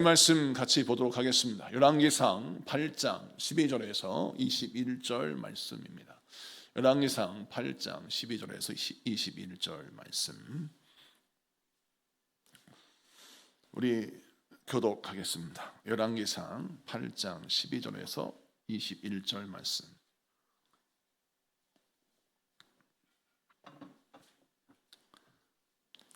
말씀 같이 보도록 하겠습니다. 열왕기상 8장 12절에서 21절 말씀입니다. 열왕기상 8장 12절에서 21절 말씀 우리 교독하겠습니다. 열왕기상 8장 12절에서 21절 말씀.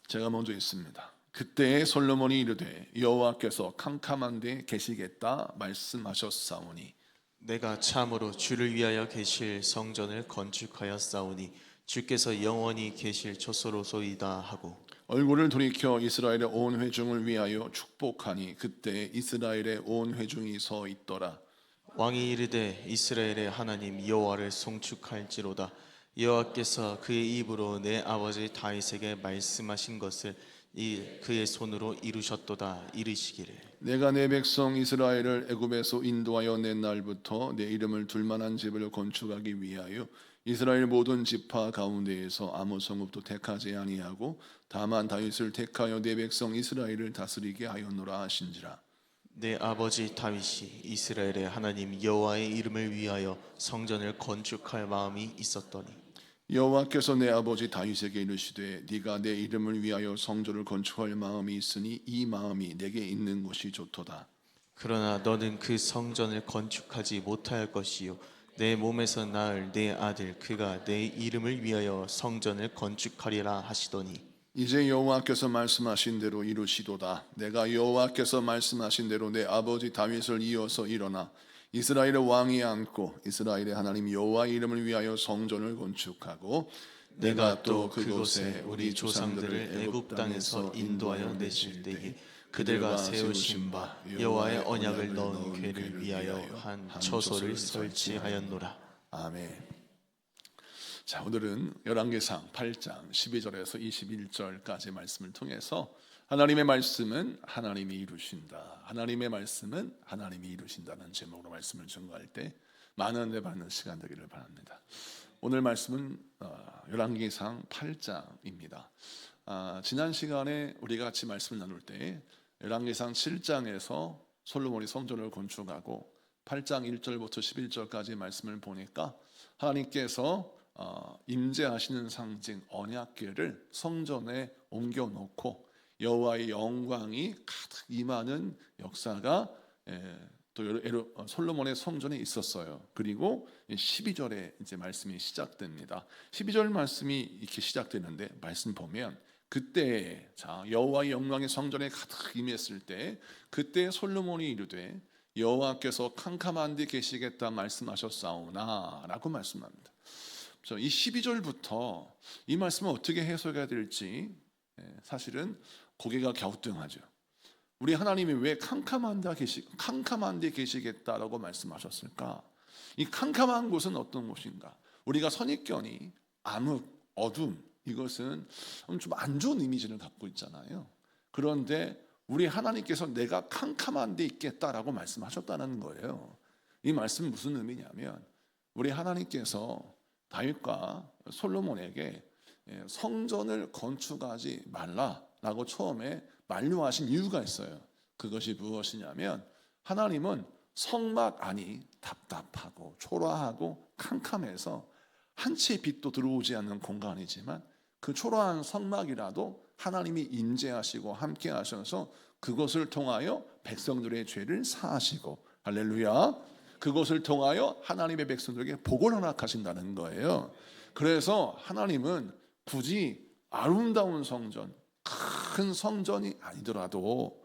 제가 먼저 읽습니다. 그때에 솔로몬이 이르되 여호와께서 캄캄한 데 계시겠다 말씀하셨사오니 내가 참으로 주를 위하여 계실 성전을 건축하였사오니 주께서 영원히 계실 처소로소이다 하고 얼굴을 돌이켜 이스라엘의 온 회중을 위하여 축복하니 그때 이스라엘의 온 회중이 서 있더라. 왕이 이르되 이스라엘의 하나님 여호와를 송축할지로다. 여호와께서 그의 입으로 내 아버지 다윗에게 말씀하신 것을 그의 손으로 이루셨도다. 이르시기를 내가 내 백성 이스라엘을 애굽에서 인도하여 낸 날부터 내 이름을 둘 만한 집을 건축하기 위하여 이스라엘 모든 지파 가운데에서 아무 성읍도 택하지 아니하고 다만 다윗을 택하여 내 백성 이스라엘을 다스리게 하였노라 하신지라. 내 아버지 다윗이 이스라엘의 하나님 여호와의 이름을 위하여 성전을 건축할 마음이 있었더니 여호와께서 내 아버지 다윗에게 이르시되 네가 내 이름을 위하여 성전을 건축할 마음이 있으니 이 마음이 내게 있는 것이 좋도다. 그러나 너는 그 성전을 건축하지 못할 것이요 내 몸에서 낳을 내 아들 그가 내 이름을 위하여 성전을 건축하리라 하시더니 이제 여호와께서 말씀하신 대로 이루시도다. 내가 여호와께서 말씀하신 대로 내 아버지 다윗을 이어서 일어나 이스라엘의 왕이 앉고 이스라엘의 하나님 여호와의 이름을 위하여 성전을 건축하고 내가 또 그곳에 우리 조상들을 애굽 땅에서 인도하여 내실 때에 그들과 세우신 바 여호와의 언약을 넣은 궤를 위하여 한 처소를 설치하였노라. 아멘. 자, 오늘은 열왕기상 8장 12절에서 21절까지 말씀을 통해서 하나님의 말씀은 하나님이 이루신다. 하나님의 말씀은 하나님이 이루신다는 제목으로 말씀을 전가할 때 많은 은혜 받는 시간 되기를 바랍니다. 오늘 말씀은 열왕기상 8장입니다. 지난 시간에 우리가 같이 말씀을 나눌 때 열왕기상 7장에서 솔로몬이 성전을 건축하고 8장 1절부터 11절까지 말씀을 보니까 하나님께서 임재하시는 상징 언약궤를 성전에 옮겨 놓고 여호와의 영광이 가득 임하는 역사가 또 솔로몬의 성전에 있었어요. 그리고 12절에 이제 말씀이 시작됩니다. 12절 말씀이 이렇게 시작되는데 말씀 보면 그때 여호와의 영광이 성전에 가득 임했을 때 그때 솔로몬이 이르되 여호와께서 캄캄한 데 계시겠다 말씀하셨사오나 라고 말씀합니다. 이 12절부터 이 말씀을 어떻게 해석해야 될지 사실은 고개가 갸우뚱하죠. 우리 하나님이 왜 캄캄한 데 계시겠다라고 말씀하셨을까? 이 캄캄한 곳은 어떤 곳인가? 우리가 선입견이 암흑, 어둠 이것은 좀 안 좋은 이미지를 갖고 있잖아요. 그런데 우리 하나님께서 내가 캄캄한 데 있겠다라고 말씀하셨다는 거예요. 이 말씀은 무슨 의미냐면 우리 하나님께서 다윗과 솔로몬에게 성전을 건축하지 말라라고 처음에 만류하신 이유가 있어요. 그것이 무엇이냐면 하나님은 성막 안이 답답하고 초라하고 캄캄해서 한 채의 빛도 들어오지 않는 공간이지만 그 초라한 성막이라도 하나님이 임재하시고 함께 하셔서 그것을 통하여 백성들의 죄를 사하시고 할렐루야, 그것을 통하여 하나님의 백성들에게 복을 허락하신다는 거예요. 그래서 하나님은 굳이 아름다운 성전, 큰 성전이 아니더라도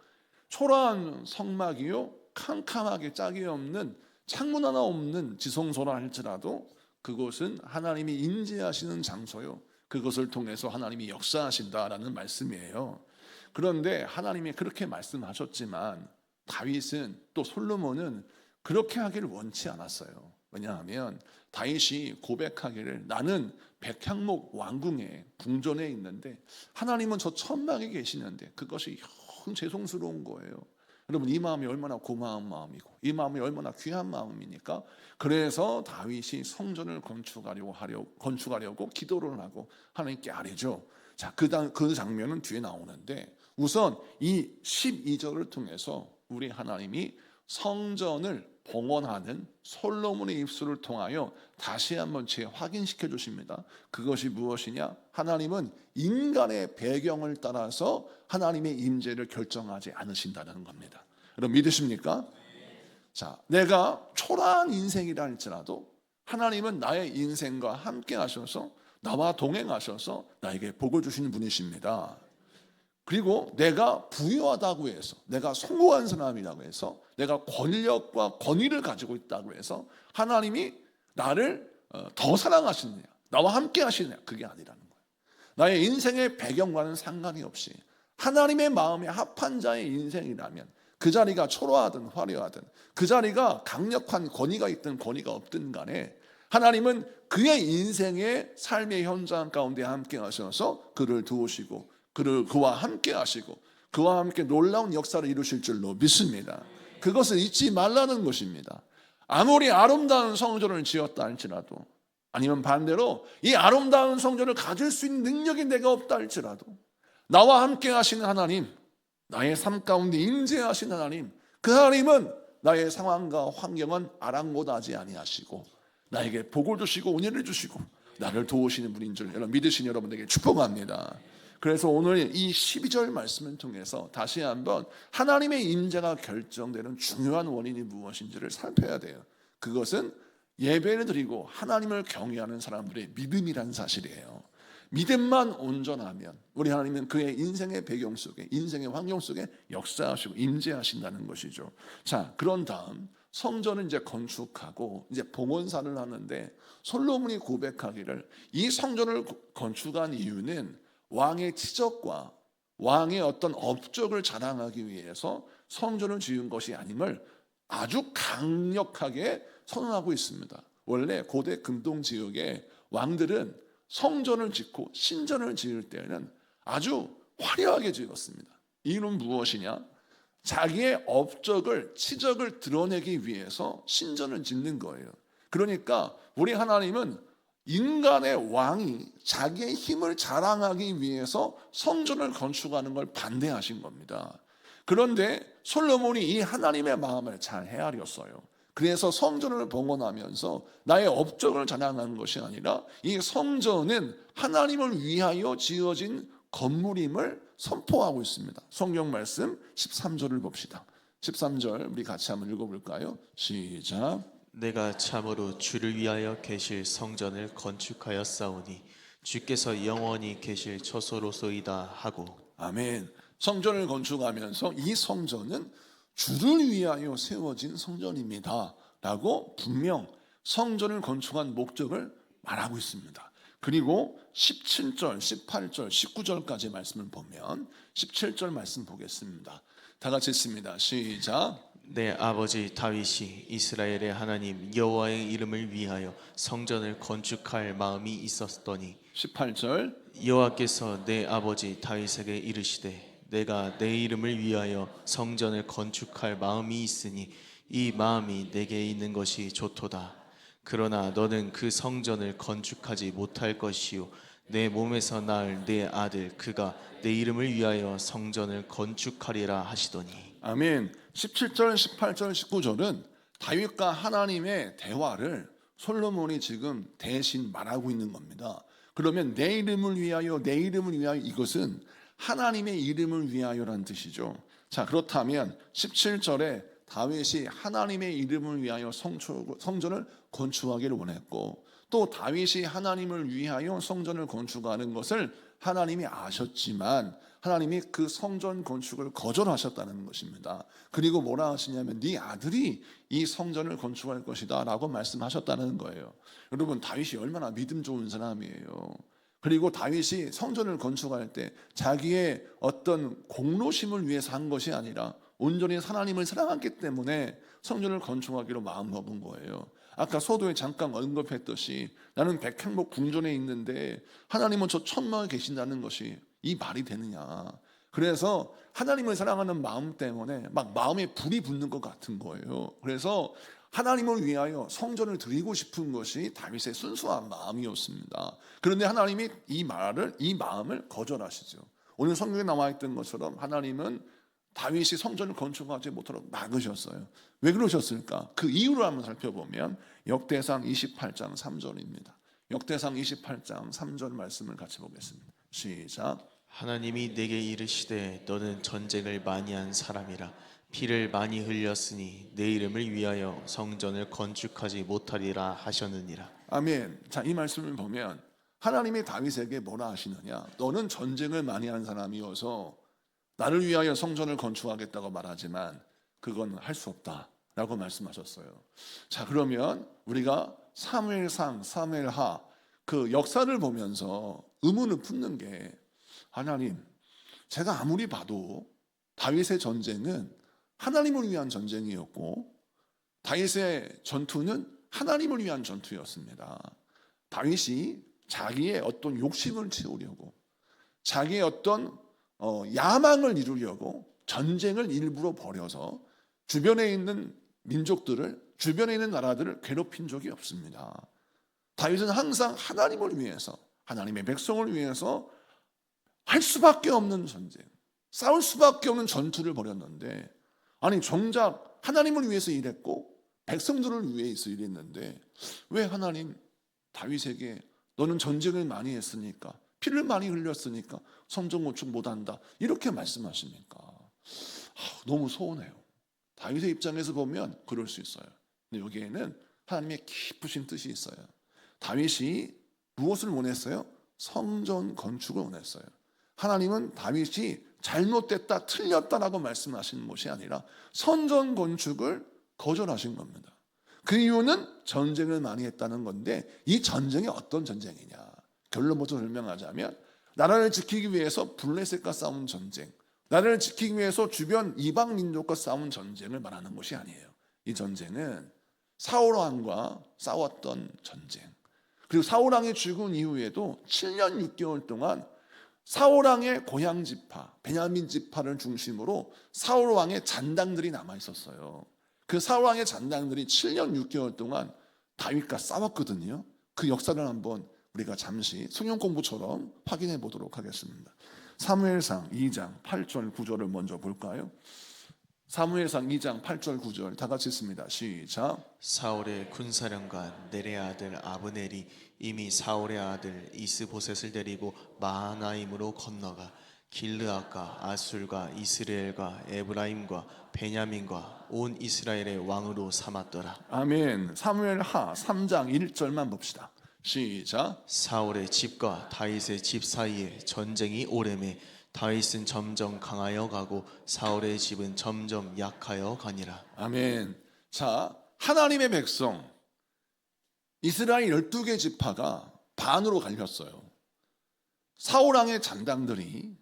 초라한 성막이요 캄캄하게 짝이 없는 창문 하나 없는 지성소라 할지라도 그곳은 하나님이 임재하시는 장소요, 그것을 통해서 하나님이 역사하신다라는 말씀이에요. 그런데 하나님이 그렇게 말씀하셨지만 다윗은 또 솔로몬은 그렇게 하기를 원치 않았어요. 왜냐하면 다윗이 고백하기를 나는 백향목 왕궁에 궁전에 있는데 하나님은 저 천막에 계시는데 그것이 영 죄송스러운 거예요. 여러분, 이 마음이 얼마나 고마운 마음이고 이 마음이 얼마나 귀한 마음이니까 그래서 다윗이 성전을 건축하려고 기도를 하고 하나님께 아뢰죠. 자, 그 장면은 뒤에 나오는데 우선 이 12절을 통해서 우리 하나님이 성전을 봉헌하는 솔로몬의 입술을 통하여 다시 한번 재확인시켜 주십니다. 그것이 무엇이냐? 하나님은 인간의 배경을 따라서 하나님의 임재를 결정하지 않으신다는 겁니다. 여러분 믿으십니까? 자, 내가 초라한 인생이라 할지라도 하나님은 나의 인생과 함께 하셔서 나와 동행하셔서 나에게 복을 주시는 분이십니다. 그리고 내가 부유하다고 해서, 내가 성공한 사람이라고 해서, 내가 권력과 권위를 가지고 있다고 해서 하나님이 나를 더 사랑하시느냐, 나와 함께 하시느냐, 그게 아니라는 거예요. 나의 인생의 배경과는 상관이 없이 하나님의 마음에 합한 자의 인생이라면 그 자리가 초라하든 화려하든, 그 자리가 강력한 권위가 있든 권위가 없든 간에 하나님은 그의 인생의 삶의 현장 가운데 함께 하셔서 그를 도우시고 그와 함께 하시고 그와 함께 놀라운 역사를 이루실 줄로 믿습니다. 그것을 잊지 말라는 것입니다. 아무리 아름다운 성전을 지었다 할지라도, 아니면 반대로 이 아름다운 성전을 가질 수 있는 능력이 내가 없다 할지라도 나와 함께 하시는 하나님, 나의 삶 가운데 임재하신 하나님, 그 하나님은 나의 상황과 환경은 아랑곳하지 아니하시고 나에게 복을 주시고 은혜를 주시고 나를 도우시는 분인 줄 여러분 믿으신 여러분에게 축복합니다. 그래서 오늘 이 12절 말씀을 통해서 다시 한번 하나님의 임재가 결정되는 중요한 원인이 무엇인지를 살펴야 돼요. 그것은 예배를 드리고 하나님을 경외하는 사람들의 믿음이란 사실이에요. 믿음만 온전하면 우리 하나님은 그의 인생의 배경 속에, 인생의 환경 속에 역사하시고 임재하신다는 것이죠. 자, 그런 다음 성전을 이제 건축하고 이제 봉헌사를 하는데 솔로몬이 고백하기를 이 성전을 건축한 이유는 왕의 치적과 왕의 어떤 업적을 자랑하기 위해서 성전을 지은 것이 아님을 아주 강력하게 선언하고 있습니다. 원래 고대 근동 지역의 왕들은 성전을 짓고 신전을 지을 때는 아주 화려하게 지었습니다. 이유는 무엇이냐? 자기의 업적을, 치적을 드러내기 위해서 신전을 짓는 거예요. 그러니까 우리 하나님은 인간의 왕이 자기의 힘을 자랑하기 위해서 성전을 건축하는 걸 반대하신 겁니다. 그런데 솔로몬이 이 하나님의 마음을 잘 헤아렸어요. 그래서 성전을 봉헌하면서 나의 업적을 자랑하는 것이 아니라 이 성전은 하나님을 위하여 지어진 건물임을 선포하고 있습니다. 성경 말씀 13절을 봅시다. 13절 우리 같이 한번 읽어볼까요? 시작. 내가 참으로 주를 위하여 계실 성전을 건축하였사오니 주께서 영원히 계실 처소로소이다 하고. 아멘. 성전을 건축하면서 이 성전은 주를 위하여 세워진 성전입니다 라고 분명 성전을 건축한 목적을 말하고 있습니다. 그리고 17절, 18절, 19절까지 말씀을 보면 17절 말씀 보겠습니다. 다 같이 읽습니다. 시작. 내 아버지 다윗이 이스라엘의 하나님 여호와의 이름을 위하여 성전을 건축할 마음이 있었더니 18절. 여호와께서 내 아버지 다윗에게 이르시되 내가 내 이름을 위하여 성전을 건축할 마음이 있으니 이 마음이 내게 있는 것이 좋도다. 그러나 너는 그 성전을 건축하지 못할 것이요 내 몸에서 낳을 내 아들 그가 내 이름을 위하여 성전을 건축하리라 하시더니. 아멘. 17절, 18절, 19절은 다윗과 하나님의 대화를 솔로몬이 지금 대신 말하고 있는 겁니다. 그러면 내 이름을 위하여, 내 이름을 위하여, 이것은 하나님의 이름을 위하여라는 뜻이죠. 자, 그렇다면 17절에 다윗이 하나님의 이름을 위하여 성전을 건축하기를 원했고, 또 다윗이 하나님을 위하여 성전을 건축하는 것을 하나님이 아셨지만 하나님이 그 성전 건축을 거절하셨다는 것입니다. 그리고 뭐라 하시냐면 네 아들이 이 성전을 건축할 것이다 라고 말씀하셨다는 거예요. 여러분, 다윗이 얼마나 믿음 좋은 사람이에요. 그리고 다윗이 성전을 건축할 때 자기의 어떤 공로심을 위해서 한 것이 아니라 온전히 하나님을 사랑했기 때문에 성전을 건축하기로 마음먹은 거예요. 아까 서도에 잠깐 언급했듯이 나는 백향목 궁전에 있는데 하나님은 저 천막에 계신다는 것이 이 말이 되느냐. 그래서 하나님을 사랑하는 마음 때문에 막 마음에 불이 붙는 것 같은 거예요. 그래서 하나님을 위하여 성전을 드리고 싶은 것이 다윗의 순수한 마음이었습니다. 그런데 하나님이 이 마음을 거절하시죠. 오늘 성경에 나와 있던 것처럼 하나님은 다윗이 성전을 건축하지 못하도록 막으셨어요. 왜 그러셨을까? 그 이유를 한번 살펴보면 역대상 28장 3절입니다. 역대상 28장 3절 말씀을 같이 보겠습니다. 시작. 하나님이 내게 이르시되 너는 전쟁을 많이 한 사람이라 피를 많이 흘렸으니 내 이름을 위하여 성전을 건축하지 못하리라 하셨느니라. 아멘. 자, 이 말씀을 보면 하나님이 다윗에게 뭐라 하시느냐? 너는 전쟁을 많이 한 사람이어서 나를 위하여 성전을 건축하겠다고 말하지만 그건 할 수 없다라고 말씀하셨어요. 자, 그러면 우리가 사무엘상, 사무엘하 그 역사를 보면서 의문을 품는 게, 하나님, 제가 아무리 봐도 다윗의 전쟁은 하나님을 위한 전쟁이었고 다윗의 전투는 하나님을 위한 전투였습니다. 다윗이 자기의 어떤 욕심을 채우려고, 자기의 어떤 야망을 이루려고 전쟁을 일부러 벌여서 주변에 있는 민족들을, 주변에 있는 나라들을 괴롭힌 적이 없습니다. 다윗은 항상 하나님을 위해서, 하나님의 백성을 위해서 할 수밖에 없는 전쟁, 싸울 수밖에 없는 전투를 벌였는데, 아니 정작 하나님을 위해서 일했고 백성들을 위해서 일했는데 왜 하나님 다윗에게 너는 전쟁을 많이 했으니까, 피를 많이 흘렸으니까 성전 건축 못한다 이렇게 말씀하십니까? 너무 서운해요. 다윗의 입장에서 보면 그럴 수 있어요. 근데 여기에는 하나님의 깊으신 뜻이 있어요. 다윗이 무엇을 원했어요? 성전 건축을 원했어요. 하나님은 다윗이 잘못됐다, 틀렸다라고 말씀하시는 것이 아니라 성전 건축을 거절하신 겁니다. 그 이유는 전쟁을 많이 했다는 건데, 이 전쟁이 어떤 전쟁이냐? 결론부터 설명하자면 나라를 지키기 위해서 블레셋과 싸운 전쟁, 나라를 지키기 위해서 주변 이방 민족과 싸운 전쟁을 말하는 것이 아니에요. 이 전쟁은 사울 왕과 싸웠던 전쟁, 그리고 사울 왕이 죽은 이후에도 7년 6개월 동안 사울 왕의 고향 지파, 베냐민 지파를 중심으로 사울 왕의 잔당들이 남아 있었어요. 그 사울 왕의 잔당들이 7년 6개월 동안 다윗과 싸웠거든요. 그 역사를 한번 우리가 잠시 성경 공부처럼 확인해 보도록 하겠습니다. 사무엘상 2장 8절 9절을 먼저 볼까요? 사무엘상 2장 8절 9절 다 같이 읽습니다. 시작. 사울의 군사령관 네레 아들 아브넬이 이미 사울의 아들 이스보셋을 데리고 마하나임으로 건너가 길르앗과 아술과 이스라엘과 에브라임과 베냐민과 온 이스라엘의 왕으로 삼았더라. 아멘. 사무엘하 3장 1절만 봅시다. 시작. 사울의 집과 다윗의 집 사이에 전쟁이 오래매 다윗은 점점 강하여 가고 사울의 집은 점점 약하여 가니라. 아멘. 자, 하나님의 백성 이스라엘 12개 지파가 반으로 갈렸어요. 사울 왕의 잔당들이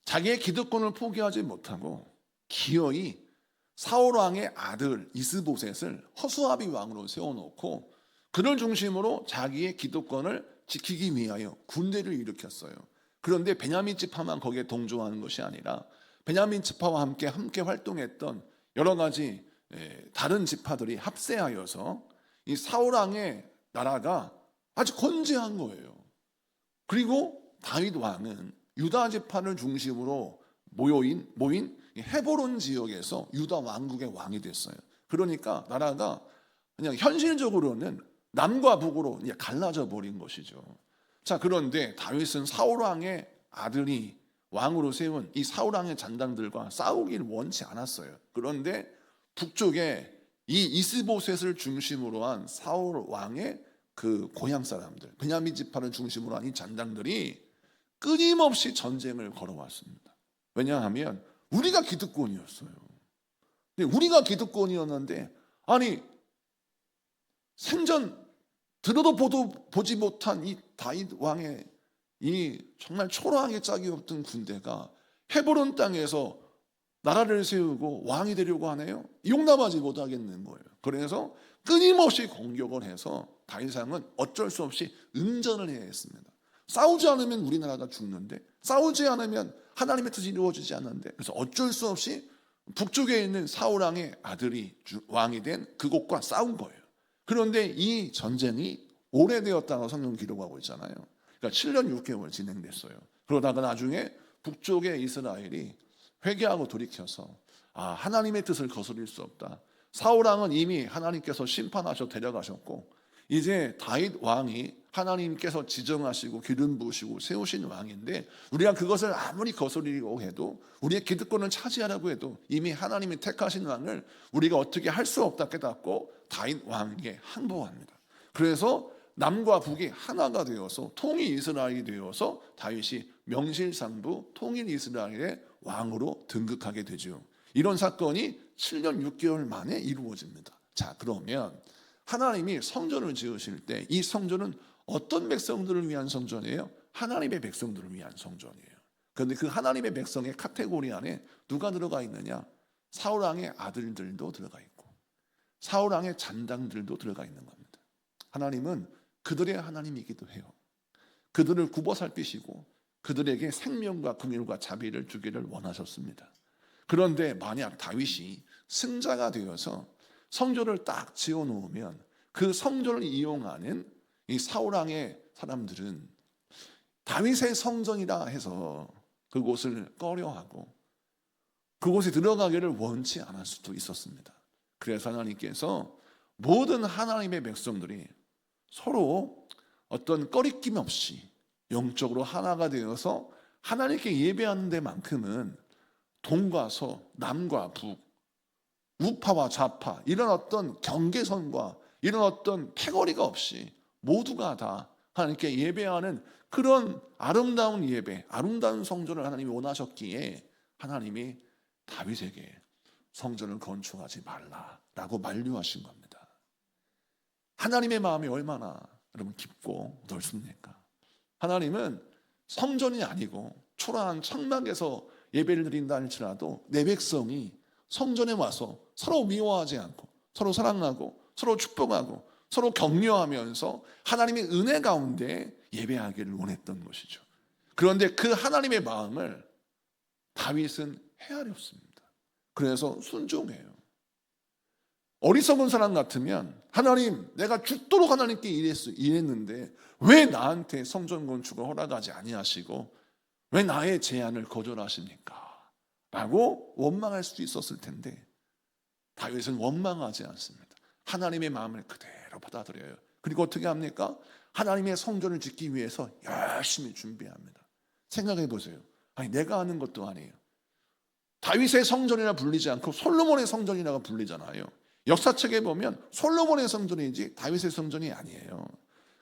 자기의 기득권을 포기하지 못하고 기어이 사울 왕의 아들 이스보셋을 허수아비 왕으로 세워놓고 그를 중심으로 자기의 기득권을 지키기 위하여 군대를 일으켰어요. 그런데 베냐민 지파만 거기에 동조하는 것이 아니라 베냐민 지파와 함께 활동했던 여러 가지 다른 지파들이 합세하여서 이 사울 왕의 나라가 아주 건재한 거예요. 그리고 다윗 왕은 유다 지파를 중심으로 모인 헤브론 지역에서 유다 왕국의 왕이 됐어요. 그러니까 나라가 그냥 현실적으로는 남과 북으로 이제 갈라져 버린 것이죠. 자, 그런데 다윗은 사울 왕의 아들이 왕으로 세운 이 사울 왕의 잔당들과 싸우기를 원치 않았어요. 그런데 북쪽에 이 이스보셋을 중심으로 한 사울 왕의 그 고향 사람들, 베냐민 지파를 중심으로 한 이 잔당들이 끊임없이 전쟁을 걸어왔습니다. 왜냐하면 우리가 기득권이었어요. 근데 우리가 기득권이었는데, 아니 생전 들어도 보지 못한 이 다윗 왕의 이 정말 초라하게 짝이 없던 군대가 헤브론 땅에서 나라를 세우고 왕이 되려고 하네요. 용납하지 못하겠는 거예요. 그래서 끊임없이 공격을 해서 다윗 왕은 어쩔 수 없이 응전을 해야 했습니다. 싸우지 않으면 우리나라가 죽는데, 싸우지 않으면 하나님의 뜻이 이루어지지 않는데, 그래서 어쩔 수 없이 북쪽에 있는 사울 왕의 아들이 왕이 된 그곳과 싸운 거예요. 그런데 이 전쟁이 오래되었다고 성경 기록하고 있잖아요. 그러니까 7년 6개월 진행됐어요. 그러다가 나중에 북쪽의 이스라엘이 회개하고 돌이켜서 하나님의 뜻을 거스릴 수 없다. 사울 왕은 이미 하나님께서 심판하셔 데려가셨고 이제 다윗 왕이 하나님께서 지정하시고 기름 부으시고 세우신 왕인데 우리가 그것을 아무리 거스리려고 해도 우리의 기득권을 차지하려고 해도 이미 하나님이 택하신 왕을 우리가 어떻게 할 수 없다 깨닫고 다윗 왕에게 항복합니다. 그래서 남과 북이 하나가 되어서 통일 이스라엘이 되어서 다윗이 명실상부 통일 이스라엘의 왕으로 등극하게 되죠. 이런 사건이 7년 6개월 만에 이루어집니다. 자, 그러면 하나님이 성전을 지으실 때 이 성전은 어떤 백성들을 위한 성전이에요? 하나님의 백성들을 위한 성전이에요. 그런데 그 하나님의 백성의 카테고리 안에 누가 들어가 있느냐? 사울 왕의 아들들도 들어가 있고 사울 왕의 잔당들도 들어가 있는 겁니다. 하나님은 그들의 하나님이기도 해요. 그들을 굽어 살피시고 그들에게 생명과 긍휼과 자비를 주기를 원하셨습니다. 그런데 만약 다윗이 승자가 되어서 성전을 딱 지어 놓으면 그 성전을 이용하는 이 사울 왕의 사람들은 다윗의 성전이라 해서 그곳을 꺼려하고 그곳에 들어가기를 원치 않을 수도 있었습니다. 그래서 하나님께서 모든 하나님의 백성들이 서로 어떤 꺼리낌 없이 영적으로 하나가 되어서 하나님께 예배하는 데만큼은 동과 서, 남과 북, 우파와 좌파 이런 어떤 경계선과 이런 어떤 패거리가 없이 모두가 다 하나님께 예배하는 그런 아름다운 예배, 아름다운 성전을 하나님이 원하셨기에 하나님이 다윗에게 성전을 건축하지 말라라고 만류하신 겁니다. 하나님의 마음이 얼마나 여러분 깊고 넓습니까? 하나님은 성전이 아니고 초라한 천막에서 예배를 드린다 할지라도 내 백성이 성전에 와서 서로 미워하지 않고 서로 사랑하고 서로 축복하고 서로 격려하면서 하나님의 은혜 가운데 예배하기를 원했던 것이죠. 그런데 그 하나님의 마음을 다윗은 헤아렸습니다. 그래서 순종해요. 어리석은 사람 같으면 하나님 내가 죽도록 하나님께 일했는데 왜 나한테 성전 건축을 허락하지 아니하시고 왜 나의 제안을 거절하십니까? 라고 원망할 수도 있었을 텐데 다윗은 원망하지 않습니다. 하나님의 마음을 그대로 받아들여요. 그리고 어떻게 합니까? 하나님의 성전을 짓기 위해서 열심히 준비합니다. 생각해 보세요. 아니 내가 하는 것도 아니에요. 다윗의 성전이라 불리지 않고 솔로몬의 성전이라고 불리잖아요. 역사책에 보면 솔로몬의 성전이지 다윗의 성전이 아니에요.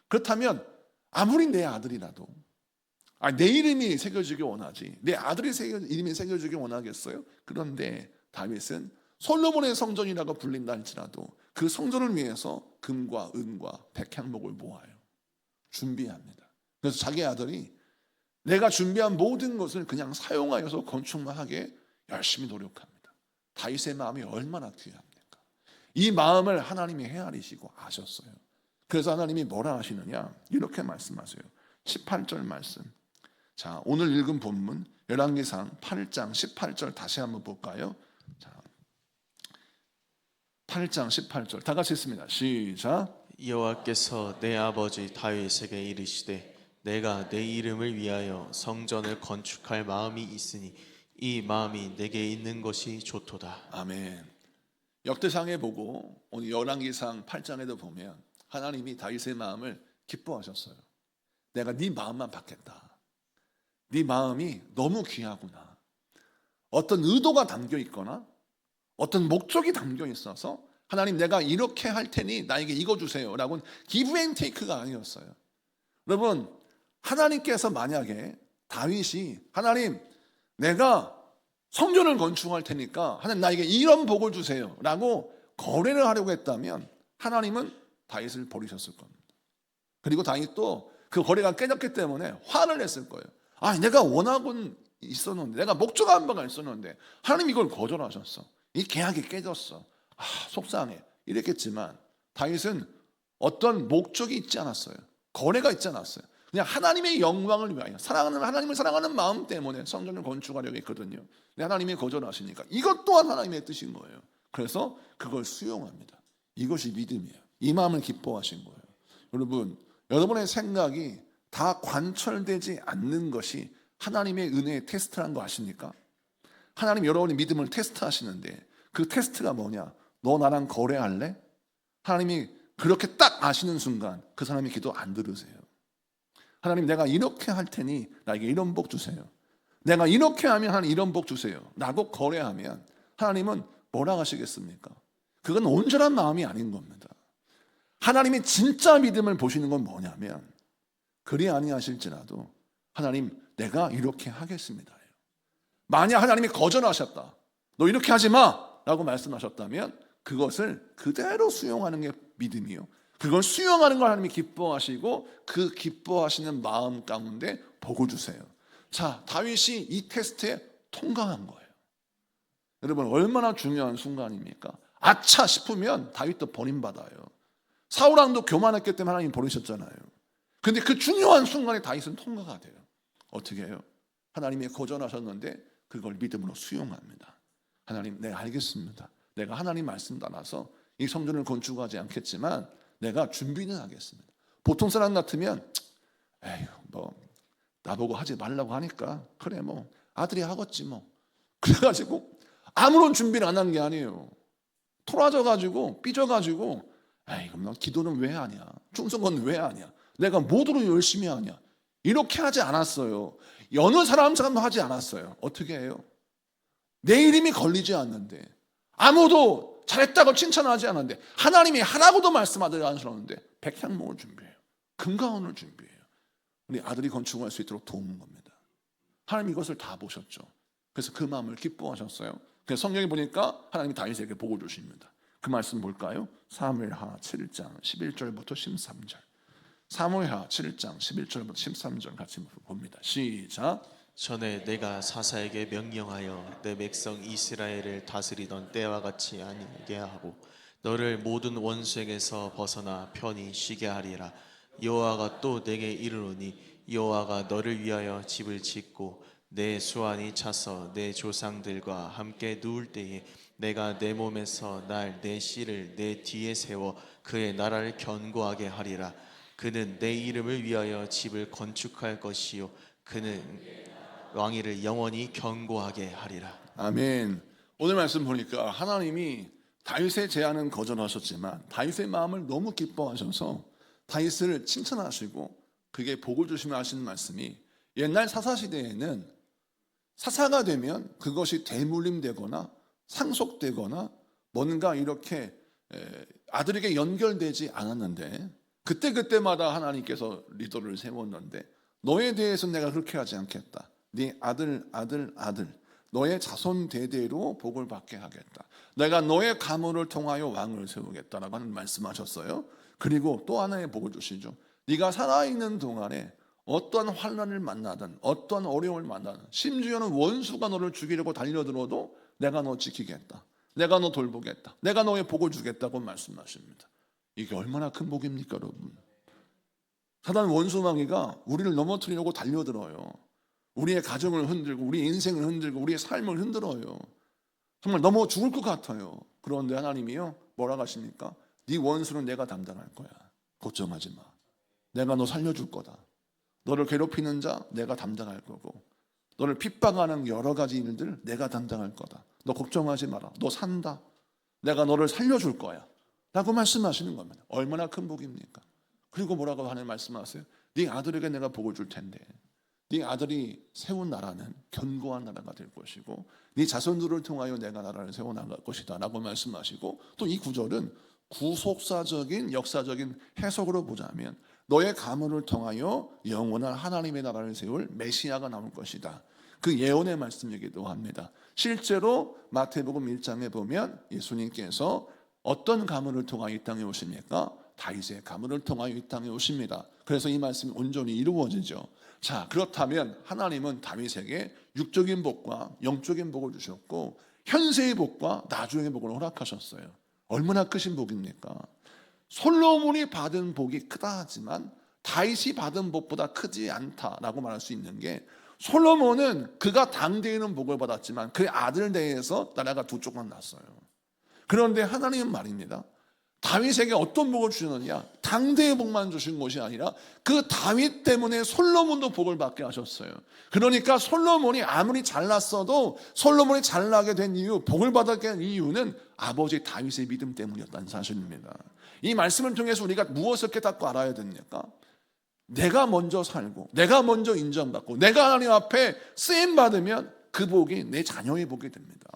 그렇다면 아무리 내 아들이라도 내 이름이 새겨지기 원하지 내 아들의 이름이 새겨지기 원하겠어요? 그런데 다윗은 솔로몬의 성전이라고 불린다 할지라도 그 성전을 위해서 금과 은과 백향목을 모아요. 준비합니다. 그래서 자기 아들이 내가 준비한 모든 것을 그냥 사용하여서 건축만 하게 열심히 노력합니다. 다윗의 마음이 얼마나 귀합니까? 이 마음을 하나님이 헤아리시고 아셨어요. 그래서 하나님이 뭐라 하시느냐? 이렇게 말씀하세요. 18절 말씀. 자, 오늘 읽은 본문 열왕기상 8장 18절 다시 한번 볼까요? 자, 8장 18절 다 같이 읽습니다. 시작. 여호와께서 내 아버지 다윗에게 이르시되 내가 내 이름을 위하여 성전을 건축할 마음이 있으니 이 마음이 내게 있는 것이 좋도다. 아멘. 역대상에 보고 오늘 열왕기상 8장에도 보면 하나님이 다윗의 마음을 기뻐하셨어요. 내가 네 마음만 받겠다. 네 마음이 너무 귀하구나. 어떤 의도가 담겨 있거나 어떤 목적이 담겨 있어서 하나님 내가 이렇게 할 테니 나에게 이거 주세요 라고는 기브 앤 테이크가 아니었어요. 여러분 하나님께서 만약에 다윗이 하나님 내가 성전을 건축할 테니까 하나님 나에게 이런 복을 주세요 라고 거래를 하려고 했다면 하나님은 다윗을 버리셨을 겁니다. 그리고 다윗도 그 거래가 깨졌기 때문에 화를 냈을 거예요. 내가 원하고는 있었는데 내가 목적한 바가 있었는데 하나님 이걸 거절하셨어. 이 계약이 깨졌어. 속상해 이랬겠지만 다윗은 어떤 목적이 있지 않았어요. 거래가 있지 않았어요. 그냥 하나님의 영광을 위하여 하나님을 사랑하는 마음 때문에 성전을 건축하려고 했거든요. 근데 하나님이 거절하시니까 이것 또한 하나님의 뜻인 거예요. 그래서 그걸 수용합니다. 이것이 믿음이에요. 이 마음을 기뻐하신 거예요. 여러분 여러분의 생각이 다 관철되지 않는 것이 하나님의 은혜의 테스트라는 거 아십니까? 하나님 여러분의 믿음을 테스트하시는데 그 테스트가 뭐냐? 너 나랑 거래할래? 하나님이 그렇게 딱 아시는 순간 그 사람이 기도 안 들으세요. 하나님 내가 이렇게 할 테니 나에게 이런 복 주세요. 내가 이렇게 하면 하나님 이런 복 주세요 라고 거래하면 하나님은 뭐라 하시겠습니까? 그건 온전한 마음이 아닌 겁니다. 하나님이 진짜 믿음을 보시는 건 뭐냐면 그리 아니하실지라도 하나님 내가 이렇게 하겠습니다. 만약 하나님이 거절하셨다. 너 이렇게 하지 마 라고 말씀하셨다면 그것을 그대로 수용하는 게 믿음이요. 그걸 수용하는 걸 하나님이 기뻐하시고 그 기뻐하시는 마음 가운데 복을 주세요. 자, 다윗이 이 테스트에 통과한 거예요. 여러분 얼마나 중요한 순간입니까? 아차 싶으면 다윗도 버림받아요. 사울왕도 교만했기 때문에 하나님 버리셨잖아요. 근데 그 중요한 순간에 다윗은 통과가 돼요. 어떻게 해요? 하나님이 거절하셨는데 그걸 믿음으로 수용합니다. 하나님, 네 알겠습니다. 내가 하나님 말씀 따라서 이 성전을 건축하지 않겠지만 내가 준비는 하겠습니다. 보통 사람 같으면 에휴 뭐 나보고 하지 말라고 하니까 그래 뭐 아들이 하겠지 뭐 그래가지고 아무런 준비를 안 한 게 아니에요. 토라져가지고 삐져가지고 에이 그럼 너 기도는 왜 하냐? 충성은 왜 하냐? 내가 모두로 열심히 하냐? 이렇게 하지 않았어요. 어느 사람처럼도 하지 않았어요. 어떻게 해요? 내 이름이 걸리지 않는데 아무도 잘했다고 칭찬하지 않았는데 하나님이 하라고도 말씀하지 않으셨는데 백향목을 준비해요. 금가원을 준비해요. 우리 아들이 건축할 수 있도록 도우는 겁니다. 하나님 이것을 다 보셨죠. 그래서 그 마음을 기뻐하셨어요. 그래서 성경에 보니까 하나님이 다윗에게 복을 주십니다. 그 말씀 볼까요? 사무엘하 7장 11절부터 13절. 사무엘하 7장 11절부터 13절 같이 봅니다. 시작. 전에 내가 사사에게 명령하여 내 백성 이스라엘을 다스리던 때와 같이 아니게 하고 너를 모든 원수에게서 벗어나 편히 쉬게 하리라. 여호와가 또 내게 이르노니 여호와가 너를 위하여 집을 짓고 내 수완이 차서 내 조상들과 함께 누울 때에 내가 내 몸에서 날 내 씨를 내 뒤에 세워 그의 나라를 견고하게 하리라. 그는 내 이름을 위하여 집을 건축할 것이요 그는 왕위를 영원히 견고하게 하리라. 아멘. 오늘 말씀 보니까 하나님이 다윗의 제안은 거절하셨지만 다윗의 마음을 너무 기뻐하셔서 다윗을 칭찬하시고 그게 복을 주시며 하시는 말씀이 옛날 사사시대에는 사사가 되면 그것이 대물림되거나 상속되거나 뭔가 이렇게 아들에게 연결되지 않았는데 그때마다 하나님께서 리더를 세웠는데 너에 대해서 내가 그렇게 하지 않겠다. 네 아들 너의 자손 대대로 복을 받게 하겠다. 내가 너의 가문을 통하여 왕을 세우겠다라고 하는 말씀하셨어요. 그리고 또 하나의 복을 주시죠. 네가 살아있는 동안에 어떠한 환난을 만나든 어떠한 어려움을 만나든 심지어는 원수가 너를 죽이려고 달려들어도 내가 너 지키겠다. 내가 너 돌보겠다. 내가 너의 복을 주겠다고 말씀하십니다. 이게 얼마나 큰 복입니까 여러분. 사단 원수마귀가 우리를 넘어뜨리려고 달려들어요. 우리의 가정을 흔들고 우리의 인생을 흔들고 우리의 삶을 흔들어요. 정말 넘어 죽을 것 같아요. 그런데 하나님이요 뭐라고 하십니까? 네 원수는 내가 담당할 거야. 걱정하지 마. 내가 너 살려줄 거다. 너를 괴롭히는 자 내가 담당할 거고 너를 핍박하는 여러 가지 일들 내가 담당할 거다. 너 걱정하지 마라. 너 산다. 내가 너를 살려줄 거야 라고 말씀하시는 겁니다. 얼마나 큰 복입니까? 그리고 뭐라고 하는 말씀하세요? 네 아들에게 내가 복을 줄 텐데 네 아들이 세운 나라는 견고한 나라가 될 것이고 네 자손들을 통하여 내가 나라를 세워나갈 것이다 라고 말씀하시고 또 이 구절은 구속사적인 역사적인 해석으로 보자면 너의 가문을 통하여 영원한 하나님의 나라를 세울 메시아가 나올 것이다. 그 예언의 말씀이기도 합니다. 실제로 마태복음 1장에 보면 예수님께서 어떤 가문을 통하여 이 땅에 오십니까? 다윗의 가문을 통하여 이 땅에 오십니다. 그래서 이 말씀이 온전히 이루어지죠. 자, 그렇다면 하나님은 다윗에게 육적인 복과 영적인 복을 주셨고 현세의 복과 나중의 복을 허락하셨어요. 얼마나 크신 복입니까? 솔로몬이 받은 복이 크다 하지만 다윗이 받은 복보다 크지 않다라고 말할 수 있는 게 솔로몬은 그가 당대에는 복을 받았지만 그의 아들 대에서 나라가 두 쪽만 났어요. 그런데 하나님은 말입니다. 다윗에게 어떤 복을 주셨느냐? 당대의 복만 주신 것이 아니라 그 다윗 때문에 솔로몬도 복을 받게 하셨어요. 그러니까 솔로몬이 아무리 잘났어도 솔로몬이 잘나게 된 이유, 복을 받게 된 이유는 아버지 다윗의 믿음 때문이었다는 사실입니다. 이 말씀을 통해서 우리가 무엇을 깨닫고 알아야 됩니까? 내가 먼저 살고 내가 먼저 인정받고 내가 하나님 앞에 쓰임받으면 그 복이 내 자녀의 복이 됩니다.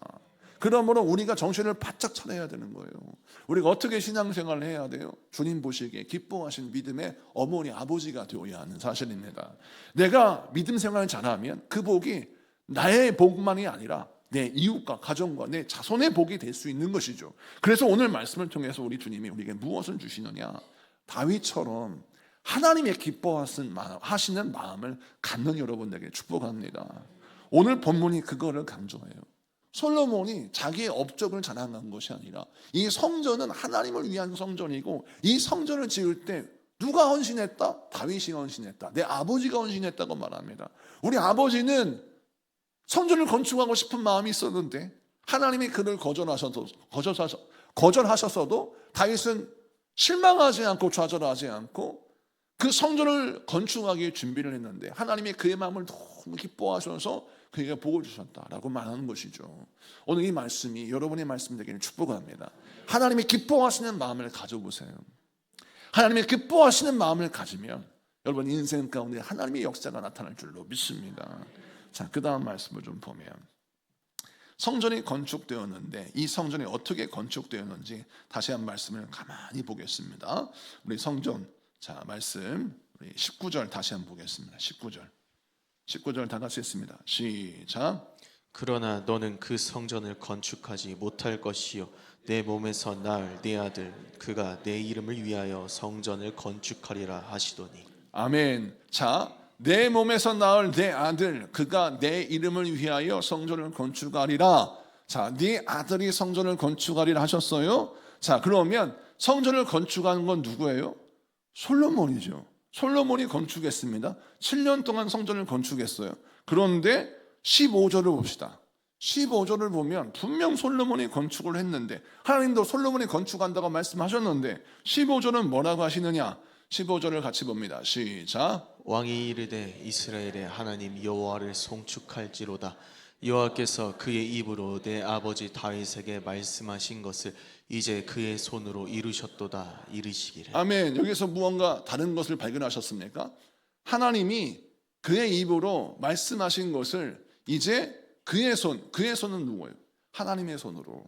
그러므로 우리가 정신을 바짝 차려야 되는 거예요. 우리가 어떻게 신앙생활을 해야 돼요? 주님 보시기에 기뻐하신 믿음의 어머니 아버지가 되어야 하는 사실입니다. 내가 믿음 생활을 잘하면 그 복이 나의 복만이 아니라 내 이웃과 가정과 내 자손의 복이 될 수 있는 것이죠. 그래서 오늘 말씀을 통해서 우리 주님이 우리에게 무엇을 주시느냐? 다윗처럼 하나님의 기뻐하시는 마음을 갖는 여러분에게 축복합니다. 오늘 본문이 그거를 강조해요. 솔로몬이 자기의 업적을 자랑한 것이 아니라 이 성전은 하나님을 위한 성전이고 이 성전을 지을 때 누가 헌신했다? 다윗이 헌신했다. 내 아버지가 헌신했다고 말합니다. 우리 아버지는 성전을 건축하고 싶은 마음이 있었는데 하나님이 그를 거절하셨어도 다윗은 실망하지 않고 좌절하지 않고 그 성전을 건축하기 준비를 했는데 하나님이 그의 마음을 너무 기뻐하셔서 그에게 복을 주셨다라고 말하는 것이죠. 오늘 이 말씀이 여러분의 말씀 되기를 축복합니다. 하나님이 기뻐하시는 마음을 가져보세요. 하나님이 기뻐하시는 마음을 가지면 여러분 인생 가운데 하나님의 역사가 나타날 줄로 믿습니다. 자, 그 다음 말씀을 좀 보면 성전이 건축되었는데 이 성전이 어떻게 건축되었는지 다시 한 말씀을 가만히 보겠습니다. 우리 성전 자 말씀 우리 19절 다시 한번 보겠습니다. 19절 다 같이 했습니다. 시작. 그러나 너는 그 성전을 건축하지 못할 것이요 내 몸에서 낳을 네 아들 그가 내 이름을 위하여 성전을 건축하리라 하시더니. 아멘. 자, 내 몸에서 낳을 내 아들 그가 내 이름을 위하여 성전을 건축하리라. 자, 네 아들이 성전을 건축하리라 하셨어요. 자, 그러면 성전을 건축한 건 누구예요? 솔로몬이죠. 솔로몬이 건축했습니다. 7년 동안 성전을 건축했어요. 그런데 15절을 봅시다. 15절을 보면 분명 솔로몬이 건축을 했는데 하나님도 솔로몬이 건축한다고 말씀하셨는데 15절은 뭐라고 하시느냐? 15절을 같이 봅니다. 시작. 왕이 이르되 이스라엘의 하나님 여호와를 송축할지로다. 여호와께서 그의 입으로 내 아버지 다윗에게 말씀하신 것을 이제 그의 손으로 이루셨도다 이르시기를. 아멘. 여기서 무언가 다른 것을 발견하셨습니까? 하나님이 그의 입으로 말씀하신 것을 이제 그의 손은 누구예요? 하나님의 손으로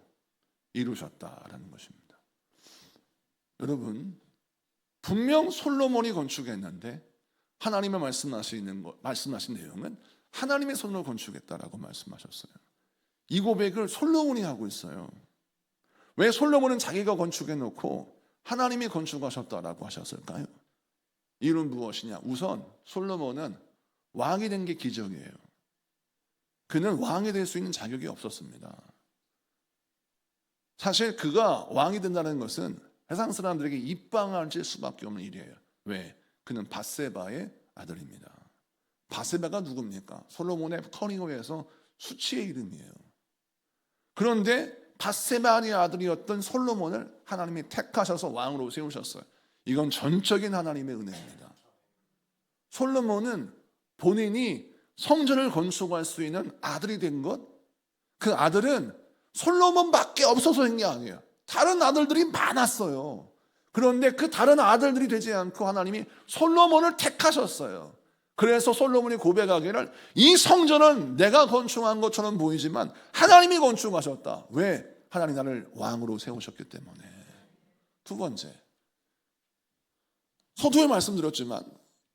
이루셨다라는 것입니다. 여러분, 분명 솔로몬이 건축했는데 하나님의 말씀하신 내용은 하나님의 손으로 건축했다라고 말씀하셨어요. 이 고백을 솔로몬이 하고 있어요. 왜 솔로몬은 자기가 건축해놓고 하나님이 건축하셨다라고 하셨을까요? 이유는 무엇이냐? 우선 솔로몬은 왕이 된 게 기적이에요. 그는 왕이 될 수 있는 자격이 없었습니다. 사실 그가 왕이 된다는 것은 세상 사람들에게 입방아질 수밖에 없는 일이에요. 왜? 그는 밧세바의 아들입니다. 밧세바가 누굽니까? 솔로몬의 커닝웨에서 수치의 이름이에요. 그런데 밧세바의 아들이었던 솔로몬을 하나님이 택하셔서 왕으로 세우셨어요. 이건 전적인 하나님의 은혜입니다. 솔로몬은 본인이 성전을 건축할 수 있는 아들이 된 것, 그 아들은 솔로몬밖에 없어서인 게 아니에요. 다른 아들들이 많았어요. 그런데 그 다른 아들들이 되지 않고 하나님이 솔로몬을 택하셨어요. 그래서 솔로몬이 고백하기를 이 성전은 내가 건축한 것처럼 보이지만 하나님이 건축하셨다. 왜? 하나님 나를 왕으로 세우셨기 때문에. 두 번째, 서두에 말씀드렸지만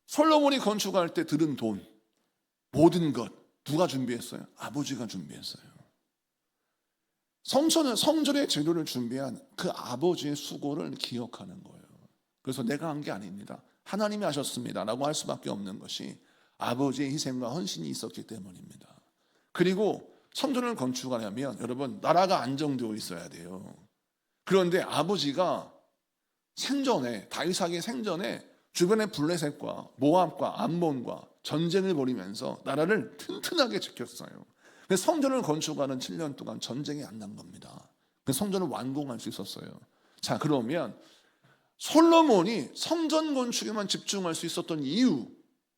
솔로몬이 건축할 때 들은 돈, 모든 것 누가 준비했어요? 아버지가 준비했어요. 성전의 재료를 준비한 그 아버지의 수고를 기억하는 거예요. 그래서 내가 한 게 아닙니다. 하나님이 하셨습니다 라고 할 수밖에 없는 것이 아버지의 희생과 헌신이 있었기 때문입니다. 그리고 성전을 건축하려면 여러분 나라가 안정되어 있어야 돼요. 그런데 아버지가 생전에 다윗왕의 생전에 주변의 블레셋과 모압과 암몬과 전쟁을 벌이면서 나라를 튼튼하게 지켰어요. 성전을 건축하는 7년 동안 전쟁이 안 난 겁니다. 성전을 완공할 수 있었어요. 자, 그러면 솔로몬이 성전 건축에만 집중할 수 있었던 이유,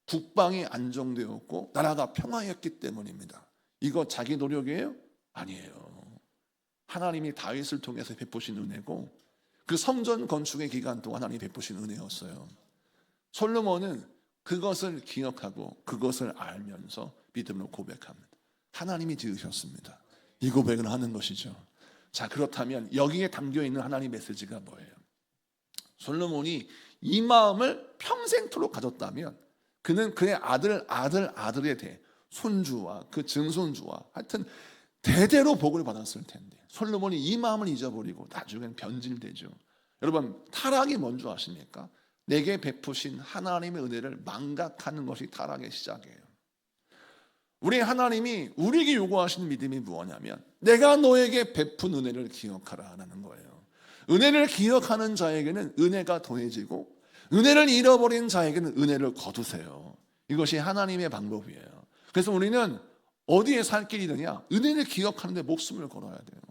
국방이 안정되었고 나라가 평화였기 때문입니다. 이거 자기 노력이에요? 아니에요. 하나님이 다윗을 통해서 베푸신 은혜고 그 성전 건축의 기간 동안 하나님이 베푸신 은혜였어요. 솔로몬은 그것을 기억하고 그것을 알면서 믿음으로 고백합니다. 하나님이 지으셨습니다. 이 고백을 하는 것이죠. 자, 그렇다면 여기에 담겨있는 하나님의 메시지가 뭐예요? 솔로몬이 이 마음을 평생토록 가졌다면 그는 그의 아들에 대해 손주와 그 증손주와 하여튼 대대로 복을 받았을 텐데 솔로몬이 이 마음을 잊어버리고 나중엔 변질되죠. 여러분, 타락이 뭔지 아십니까? 내게 베푸신 하나님의 은혜를 망각하는 것이 타락의 시작이에요. 우리 하나님이 우리에게 요구하시는 믿음이 무엇이냐면 내가 너에게 베푼 은혜를 기억하라 라는 거예요. 은혜를 기억하는 자에게는 은혜가 더해지고 은혜를 잃어버린 자에게는 은혜를 거두세요. 이것이 하나님의 방법이에요. 그래서 우리는 어디에 살 길이 되냐? 은혜를 기억하는 데 목숨을 걸어야 돼요.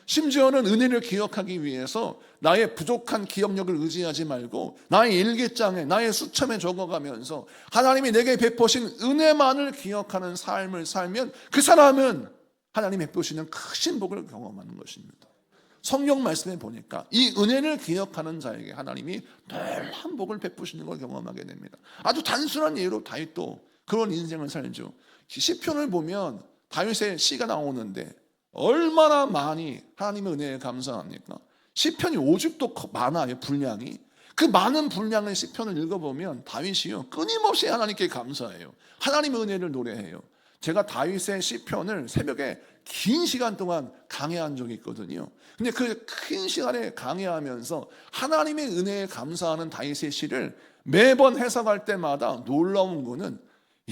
심지어는 은혜를 기억하기 위해서 나의 부족한 기억력을 의지하지 말고 나의 일기장에 나의 수첩에 적어가면서 하나님이 내게 베푸신 은혜만을 기억하는 삶을 살면 그 사람은 하나님이 베푸시는 크신 복을 경험하는 것입니다. 성경 말씀에 보니까 이 은혜를 기억하는 자에게 하나님이 놀라운 복을 베푸시는 걸 경험하게 됩니다. 아주 단순한 예로 다윗도 그런 인생을 살죠. 시편을 보면 다윗의 시가 나오는데 얼마나 많이 하나님의 은혜에 감사합니까? 시편이 5집도 많아요, 분량이. 그 많은 분량의 시편을 읽어보면 다윗이요 끊임없이 하나님께 감사해요. 하나님의 은혜를 노래해요. 제가 다윗의 시편을 새벽에 긴 시간 동안 강해한 적이 있거든요. 근데 그 긴 시간에 강해하면서 하나님의 은혜에 감사하는 다윗의 시를 매번 해석할 때마다 놀라운 거는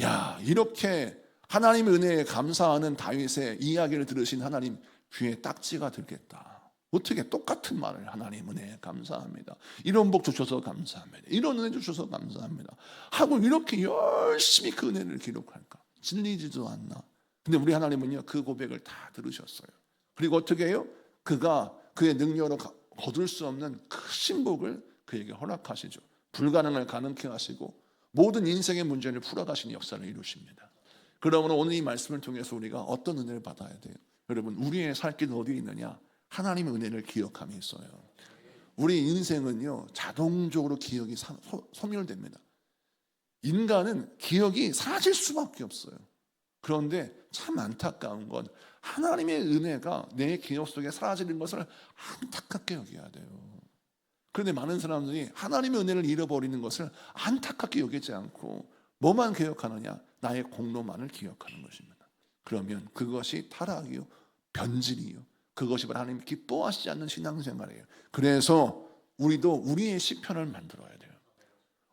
야, 이렇게 하나님의 은혜에 감사하는 다윗의 이야기를 들으신 하나님 귀에 딱지가 들겠다. 어떻게 똑같은 말을 하나님 은혜에 감사합니다. 이런 복 주셔서 감사합니다. 이런 은혜 주셔서 감사합니다. 하고 이렇게 열심히 그 은혜를 기록할까? 질리지도 않나. 근데 우리 하나님은요 그 고백을 다 들으셨어요. 그리고 어떻게 해요? 그가 그의 능력으로 거둘 수 없는 크신 복을 그에게 허락하시죠. 불가능을 가능케 하시고 모든 인생의 문제를 풀어가시는 역사를 이루십니다. 그러므로 오늘 이 말씀을 통해서 우리가 어떤 은혜를 받아야 돼요? 여러분, 우리의 살 길은 어디에 있느냐? 하나님의 은혜를 기억함에 있어요. 우리 인생은요 자동적으로 기억이 소멸됩니다. 인간은 기억이 사라질 수밖에 없어요. 그런데 참 안타까운 건 하나님의 은혜가 내 기억 속에 사라지는 것을 안타깝게 여겨야 돼요. 그런데 많은 사람들이 하나님의 은혜를 잃어버리는 것을 안타깝게 여기지 않고 뭐만 기억하느냐? 나의 공로만을 기억하는 것입니다. 그러면 그것이 타락이요, 변질이요, 그것이 바로 하나님 기뻐하시지 않는 신앙생활이에요. 그래서 우리도 우리의 시편을 만들어야 돼요.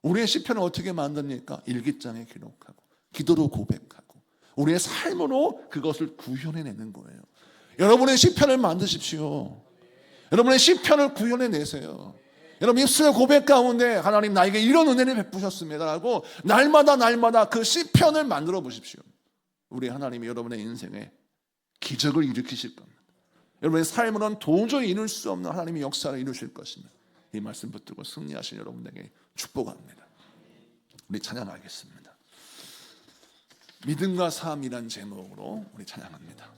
우리의 시편을 어떻게 만듭니까? 일기장에 기록하고 기도로 고백하고 우리의 삶으로 그것을 구현해내는 거예요. 여러분의 시편을 만드십시오. 여러분의 시편을 구현해내세요. 여러분 입술의 고백 가운데 하나님 나에게 이런 은혜를 베푸셨습니다라고 날마다 그 시편을 만들어 보십시오. 우리 하나님이 여러분의 인생에 기적을 일으키실 겁니다. 여러분의 삶으로는 도저히 이룰 수 없는 하나님의 역사를 이루실 것입니다. 이 말씀 붙들고 승리하신 여러분에게 축복합니다. 우리 찬양하겠습니다. 믿음과 삶이란 제목으로 우리 찬양합니다.